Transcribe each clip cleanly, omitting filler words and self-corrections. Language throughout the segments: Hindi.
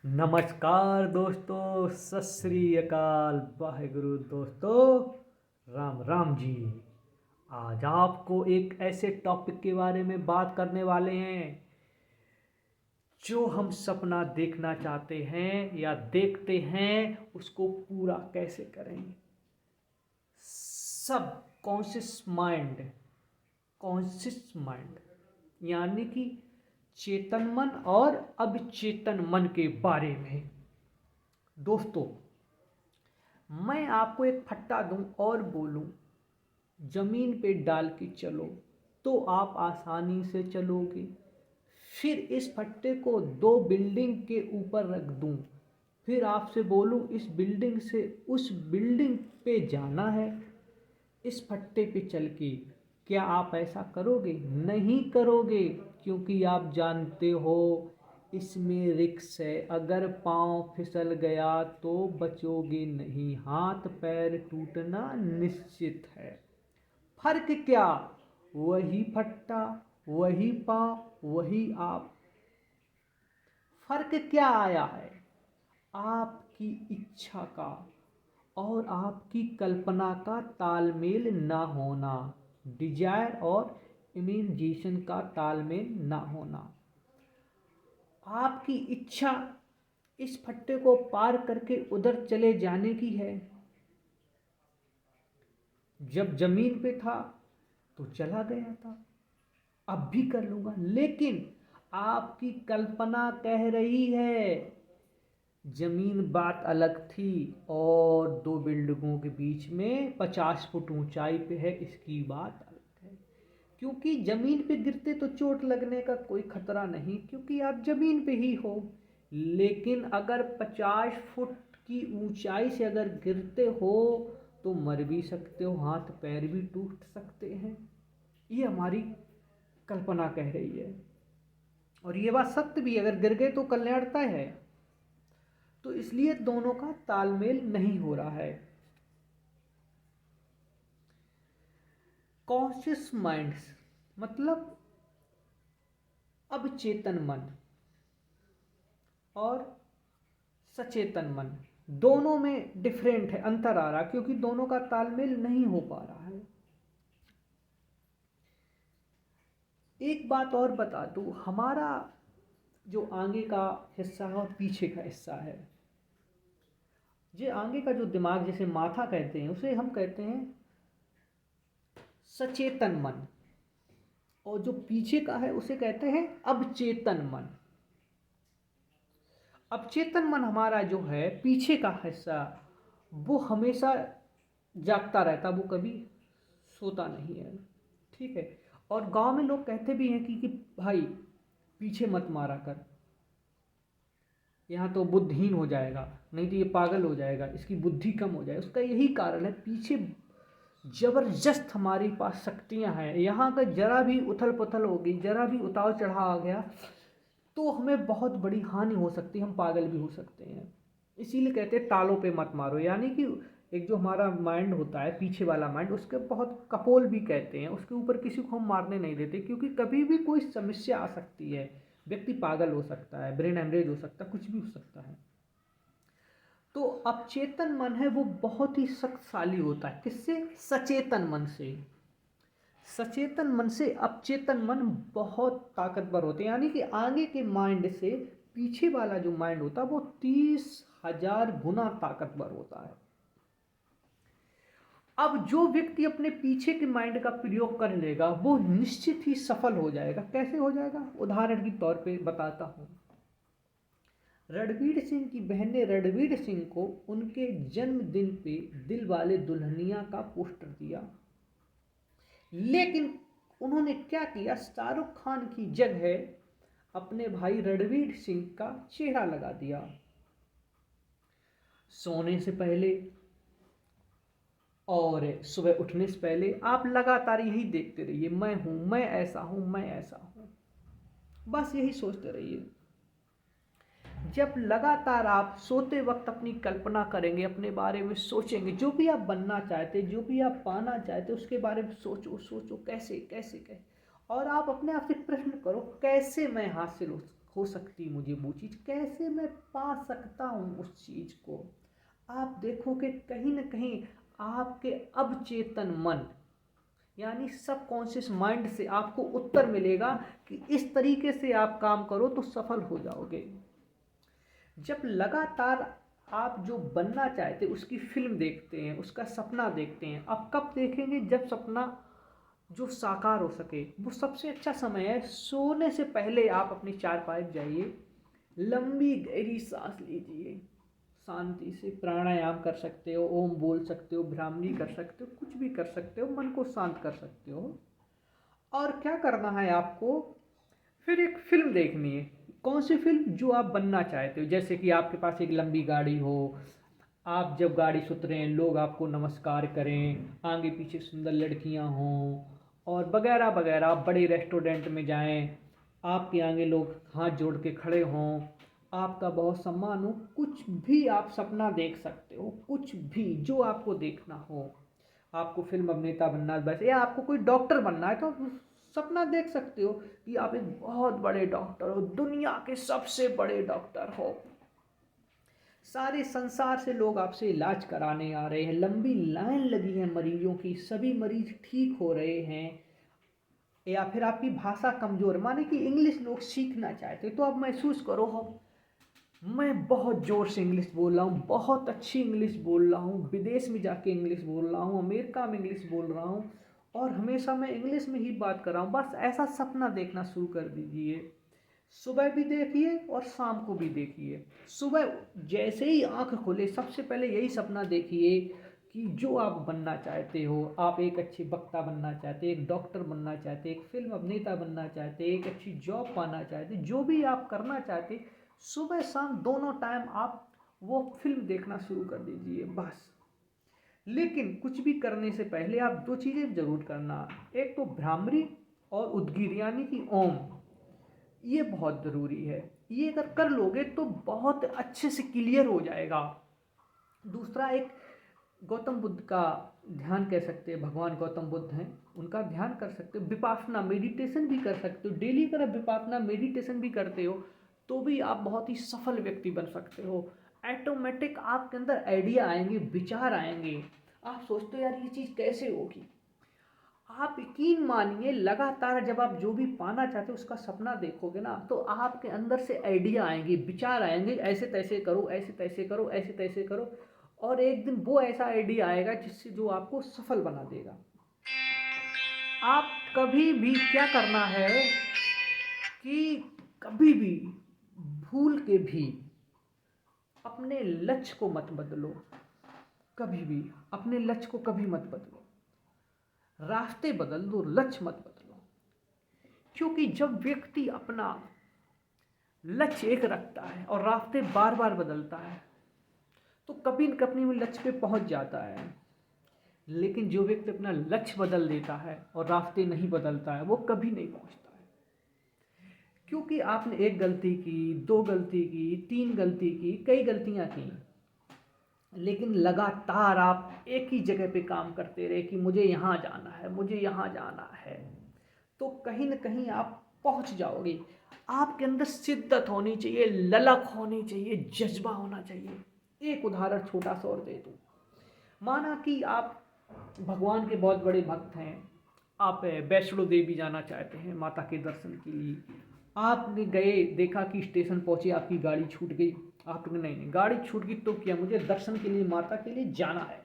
नमस्कार दोस्तों, सत श्री अकाल, वाहेगुरु दोस्तों, राम राम जी। आज आपको एक ऐसे टॉपिक के बारे में बात करने वाले हैं जो हम सपना देखना चाहते हैं या देखते हैं, उसको पूरा कैसे करें। सब कॉन्शियस माइंड यानी कि चेतन मन और अवचेतन मन के बारे में। दोस्तों, मैं आपको एक फट्टा दूं और बोलूं जमीन पे डाल के चलो तो आप आसानी से चलोगे। फिर इस फट्टे को दो बिल्डिंग के ऊपर रख दूं, फिर आपसे बोलूं इस बिल्डिंग से उस बिल्डिंग पे जाना है इस फट्टे पे चल के, क्या आप ऐसा करोगे? नहीं करोगे, क्योंकि आप जानते हो इसमें रिक्स है। अगर पाँव फिसल गया तो बचोगे नहीं, हाथ पैर टूटना निश्चित है। फर्क क्या? वही फट्टा, वही पाँव, वही आप। फर्क क्या आया है? आपकी इच्छा का और आपकी कल्पना का तालमेल ना होना, डिजायर और इमेजिनेशन का तालमेल ना होना। आपकी इच्छा इस फट्टे को पार करके उधर चले जाने की है। जब जमीन पे था तो चला गया था, अब भी कर लूंगा, लेकिन आपकी कल्पना कह रही है जमीन बात अलग थी और दो बिल्डिंगों के बीच में 50 फुट ऊंचाई पे है, इसकी बात अलग है। क्योंकि जमीन पे गिरते तो चोट लगने का कोई खतरा नहीं, क्योंकि आप जमीन पे ही हो। लेकिन अगर 50 फुट की ऊंचाई से अगर गिरते हो तो मर भी सकते हो, हाथ पैर भी टूट सकते हैं। ये हमारी कल्पना कह रही है और ये बात सत्य भी, अगर गिर गए तो कल्याण तय है। तो इसलिए दोनों का तालमेल नहीं हो रहा है। कॉन्शियस माइंड्स मतलब अवचेतन मन और सचेतन मन, दोनों में डिफरेंट है, अंतर आ रहा, क्योंकि दोनों का तालमेल नहीं हो पा रहा है। एक बात और बता दूं, हमारा जो आगे का हिस्सा है और पीछे का हिस्सा है, ये आगे का जो दिमाग जिसे माथा कहते हैं उसे हम कहते हैं सचेतन मन, और जो पीछे का है उसे कहते हैं अवचेतन मन। अवचेतन मन हमारा जो है पीछे का हिस्सा, वो हमेशा जागता रहता, वो कभी सोता नहीं है। ठीक है। और गांव में लोग कहते भी हैं कि भाई पीछे मत मारा कर, यहाँ तो बुद्धिहीन हो जाएगा, नहीं तो ये पागल हो जाएगा, इसकी बुद्धि कम हो जाएगी। उसका यही कारण है, पीछे जबरदस्त हमारे पास शक्तियाँ हैं। यहाँ का जरा भी उथल पुथल होगी, जरा भी उतार चढ़ाव आ गया तो हमें बहुत बड़ी हानि हो सकती है, हम पागल भी हो सकते हैं। इसीलिए कहते हैं तालों पे मत मारो, यानी कि एक जो हमारा माइंड होता है पीछे वाला माइंड, उसके बहुत कपोल भी कहते हैं, उसके ऊपर किसी को हम मारने नहीं देते, क्योंकि कभी भी कोई समस्या आ सकती है। व्यक्ति पागल हो सकता है, ब्रेन हेमरेज हो सकता है, कुछ भी हो सकता है। तो अवचेतन मन है वो बहुत ही शक्तिशाली होता है। किससे? सचेतन मन से। सचेतन मन से अवचेतन मन बहुत ताकतवर होते हैं, यानी कि आगे के माइंड से पीछे वाला जो माइंड होता है वो 30,000 गुना ताकतवर होता है। अब जो व्यक्ति अपने पीछे के माइंड का प्रयोग कर लेगा वो निश्चित ही सफल हो जाएगा। कैसे हो जाएगा? उदाहरण के तौर पे बताता हूँ। रणवीर सिंह की बहन ने रणवीर सिंह को उनके जन्मदिन पे दिल वाले दुल्हनिया का पोस्टर दिया, लेकिन उन्होंने क्या किया, शाहरुख खान की जगह अपने भाई रणवीर सिंह का चेहरा लगा दिया। सोने से पहले और सुबह उठने से पहले आप लगातार यही देखते रहिए, मैं हूं, मैं ऐसा हूं, मैं ऐसा हूं, बस यही सोचते रहिए। जब लगातार आप सोते वक्त अपनी कल्पना करेंगे, अपने बारे में सोचेंगे, जो भी आप बनना चाहते, जो भी आप पाना चाहते, उसके बारे में सोचो, कैसे कैसे कैसे, और आप अपने आप से प्रश्न करो कैसे मैं हासिल हो सकती मुझे वो चीज़, कैसे मैं पा सकता हूँ उस चीज़ को। आप देखोगे कहीं ना कहीं आपके अवचेतन मन यानी सबकॉन्शियस माइंड से आपको उत्तर मिलेगा कि इस तरीके से आप काम करो तो सफल हो जाओगे। जब लगातार आप जो बनना चाहते उसकी फिल्म देखते हैं, उसका सपना देखते हैं, आप कब देखेंगे? जब सपना जो साकार हो सके। वो सबसे अच्छा समय है, सोने से पहले आप अपनी चारपाई पर जाइए, लंबी गहरी सांस लीजिए, शांति से प्राणायाम कर सकते हो, ओम बोल सकते हो, भ्रामरी कर सकते हो, कुछ भी कर सकते हो, मन को शांत कर सकते हो। और क्या करना है आपको? फिर एक फिल्म देखनी है। कौन सी फिल्म? जो आप बनना चाहते हो। जैसे कि आपके पास एक लंबी गाड़ी हो, आप जब गाड़ी से उतरें लोग आपको नमस्कार करें, आगे पीछे सुंदर लड़कियां हों और वगैरह वगैरह। आप बड़े रेस्टोरेंट में जाएं, आपके आगे लोग हाथ जोड़ के खड़े हों, आपका बहुत सम्मान हो। कुछ भी आप सपना देख सकते हो, कुछ भी जो आपको देखना हो। आपको फिल्म अभिनेता बनना है बस, या आपको कोई डॉक्टर बनना है तो सपना देख सकते हो कि आप एक बहुत बड़े डॉक्टर हो, दुनिया के सबसे बड़े डॉक्टर हो। सारे संसार से लोग आपसे इलाज कराने आ रहे हैं, लंबी लाइन लगी है मरीजों की, सभी मरीज ठीक हो रहे हैं। या फिर आपकी भाषा कमजोर, माने कि इंग्लिश लोग सीखना चाहते तो आप महसूस करो हो मैं बहुत ज़ोर से इंग्लिश बोल रहा हूँ, बहुत अच्छी इंग्लिश बोल रहा हूँ, विदेश में जाके इंग्लिश बोल रहा हूँ, अमेरिका में इंग्लिश बोल रहा हूँ और हमेशा मैं इंग्लिश में ही बात कर रहा हूँ। बस ऐसा सपना देखना शुरू कर दीजिए। सुबह भी देखिए और शाम को भी देखिए। सुबह जैसे ही आंख खोले सबसे पहले यही सपना देखिए कि जो आप बनना चाहते हो, आप एक अच्छे वक्ता बनना चाहते, एक डॉक्टर बनना चाहते, एक फिल्म अभिनेता बनना चाहते, एक अच्छी जॉब पाना चाहते, जो भी आप करना चाहते, सुबह शाम दोनों टाइम आप वो फिल्म देखना शुरू कर दीजिए बस। लेकिन कुछ भी करने से पहले आप दो चीज़ें जरूर करना, एक तो भ्रामरी और उद्गीर यानी कि ओम, ये बहुत ज़रूरी है। ये अगर कर लोगे तो बहुत अच्छे से क्लियर हो जाएगा। दूसरा एक गौतम बुद्ध का ध्यान कह सकते हैं, भगवान गौतम बुद्ध हैं, उनका ध्यान कर सकते हो, विपासना मेडिटेशन भी कर सकते हो। डेली अगर आप विपासना मेडिटेशन भी करते हो तो भी आप बहुत ही सफल व्यक्ति बन सकते हो। ऑटोमेटिक आपके अंदर आइडिया आएंगे, विचार आएंगे, आप सोचते हो यार ये चीज़ कैसे होगी। आप यकीन मानिए लगातार जब आप जो भी पाना चाहते हो उसका सपना देखोगे ना तो आपके अंदर से आइडिया आएंगे, विचार आएंगे, ऐसे तैसे करो, ऐसे तैसे करो, ऐसे तैसे करो, और एक दिन वो ऐसा आइडिया आएगा जिससे जो आपको सफल बना देगा। आप कभी भी क्या करना है कि कभी भी भूल के भी अपने लक्ष्य को मत बदलो। कभी भी अपने लक्ष्य को कभी मत बदलो, रास्ते बदल दो, लक्ष्य मत बदलो। क्योंकि जब व्यक्ति अपना लक्ष्य एक रखता है और रास्ते बार बार बदलता है तो कभी न कभी वो लक्ष्य पे पहुंच जाता है। लेकिन जो व्यक्ति अपना लक्ष्य बदल देता है और रास्ते नहीं बदलता है वो कभी नहीं पहुंचता है। क्योंकि आपने एक गलती की, दो गलती की, तीन गलती की, कई गलतियां की, लेकिन लगातार आप एक ही जगह पे काम करते रहे कि मुझे यहाँ जाना है, मुझे यहाँ जाना है, तो कहीं ना कहीं आप पहुँच जाओगे। आपके अंदर शिद्दत होनी चाहिए, ललक होनी चाहिए, जज्बा होना चाहिए। एक उदाहरण छोटा सा और दे दूँ। माना कि आप भगवान के बहुत बड़े भक्त हैं, आप वैष्णो देवी जाना चाहते हैं माता के दर्शन के लिए। आपने गए, देखा कि स्टेशन पहुंचे, आपकी गाड़ी छूट गई। आपने नहीं, गाड़ी छूट गई तो क्या, मुझे दर्शन के लिए, माता के लिए जाना है।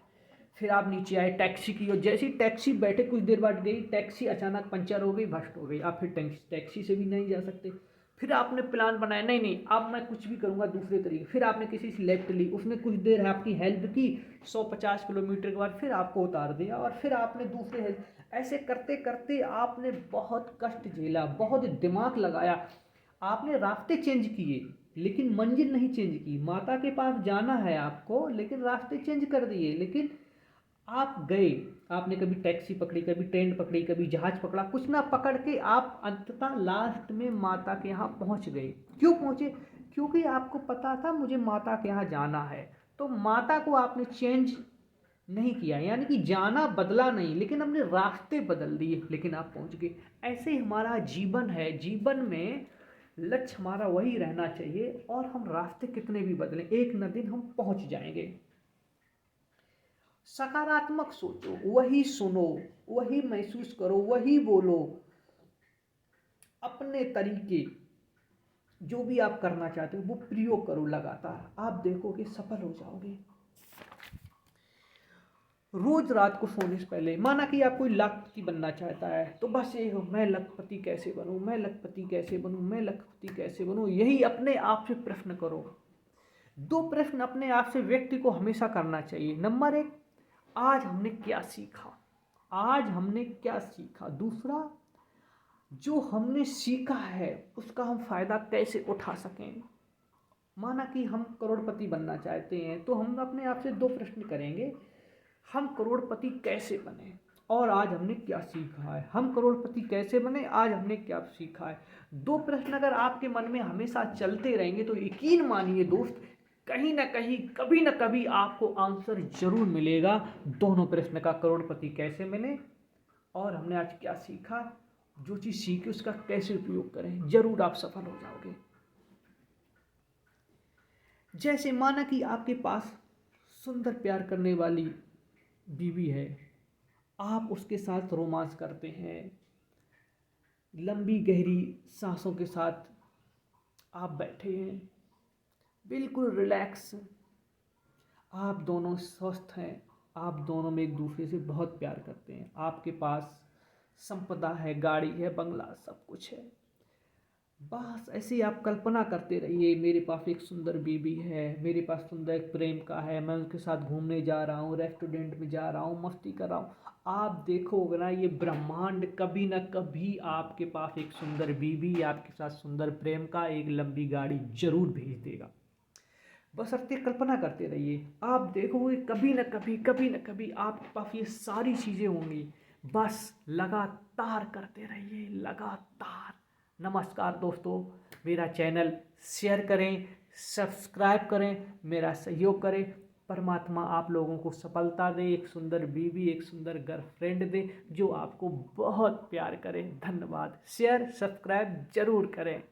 फिर आप नीचे आए, टैक्सी की, और जैसी टैक्सी बैठे कुछ देर बाद गई टैक्सी, अचानक पंचर हो गई, भस्ट हो गई। आप फिर टैक्सी से भी नहीं जा सकते। फिर आपने प्लान बनाया, नहीं नहीं अब मैं कुछ भी करूँगा दूसरे तरीके। फिर आपने किसी से लेफ्ट ली, उसने कुछ देर आपकी हेल्प की, 150 किलोमीटर के बाद फिर आपको उतार दिया, और फिर आपने दूसरे हेल्प। ऐसे करते करते आपने बहुत कष्ट झेला, बहुत दिमाग लगाया, आपने रास्ते चेंज किए लेकिन मंजिल नहीं चेंज की। माता के पास जाना है आपको लेकिन रास्ते चेंज कर दिए, लेकिन आप गए। आपने कभी टैक्सी पकड़ी, कभी ट्रेन पकड़ी, कभी जहाज पकड़ा, कुछ ना पकड़ के आप अंततः लास्ट में माता के यहाँ पहुँच गए। क्यों पहुँचे? क्योंकि आपको पता था मुझे माता के यहाँ जाना है। तो माता को आपने चेंज नहीं किया, यानी कि जाना बदला नहीं, लेकिन हमने रास्ते बदल दिए, लेकिन आप पहुँच गए। ऐसे ही हमारा जीवन है। जीवन में लक्ष्य हमारा वही रहना चाहिए और हम रास्ते कितने भी बदलें, एक न दिन हम पहुंच जाएंगे। सकारात्मक सोचो, वही सुनो, वही महसूस करो, वही बोलो, अपने तरीके जो भी आप करना चाहते हो वो प्रयोग करो लगातार, आप देखोगे सफल हो जाओगे। रोज रात को सोने से पहले, माना कि आप कोई लाखपति बनना चाहता है तो बस ये हो, मैं लखपति कैसे बनूं, मैं लखपति कैसे बनूं, मैं लखपति कैसे बनूं, यही अपने आप से प्रश्न करो। 2 प्रश्न अपने आप से व्यक्ति को हमेशा करना चाहिए। नंबर 1, आज हमने क्या सीखा, आज हमने क्या सीखा। दूसरा, जो हमने सीखा है उसका हम फायदा कैसे उठा सकें। माना कि हम करोड़पति बनना चाहते हैं तो हम अपने आप से 2 प्रश्न करेंगे, हम करोड़पति कैसे बने और आज हमने क्या सीखा है। हम करोड़पति कैसे बने, आज हमने क्या सीखा है। 2 प्रश्न अगर आपके मन में हमेशा चलते रहेंगे तो यकीन मानिए दोस्त, कहीं ना कहीं कभी ना कभी आपको आंसर जरूर मिलेगा दोनों प्रश्न का, करोड़पति कैसे बने और हमने आज क्या सीखा। जो चीज़ सीखी उसका कैसे उपयोग करें, जरूर आप सफल हो जाओगे। जैसे माना कि आपके पास सुंदर प्यार करने वाली बीवी है, आप उसके साथ रोमांस करते हैं, लंबी गहरी सांसों के साथ आप बैठे हैं, बिल्कुल रिलैक्स, आप दोनों स्वस्थ हैं, आप दोनों में एक दूसरे से बहुत प्यार करते हैं, आपके पास संपदा है, गाड़ी है, बंगला, सब कुछ है। बस ऐसे ही आप कल्पना करते रहिए, मेरे पास एक सुंदर बीबी है, मेरे पास सुंदर एक प्रेम का है, मैं उनके साथ घूमने जा रहा हूँ, रेस्टोरेंट में जा रहा हूँ, मस्ती कर रहा हूँ। आप देखोगे ना, ये ब्रह्मांड कभी ना कभी आपके पास एक सुंदर बीबी, आपके साथ सुंदर प्रेम का एक लंबी गाड़ी जरूर भेज देगा। बस अपनी कल्पना करते रहिए, आप देखोगे कभी न कभी आपके पास ये सारी चीज़ें होंगी। बस लगातार करते रहिए, लगातार। नमस्कार दोस्तों, मेरा चैनल शेयर करें, सब्सक्राइब करें, मेरा सहयोग करें। परमात्मा आप लोगों को सफलता दे, एक सुंदर बीवी, एक सुंदर गर्लफ्रेंड दे जो आपको बहुत प्यार करे। धन्यवाद। शेयर सब्सक्राइब जरूर करें।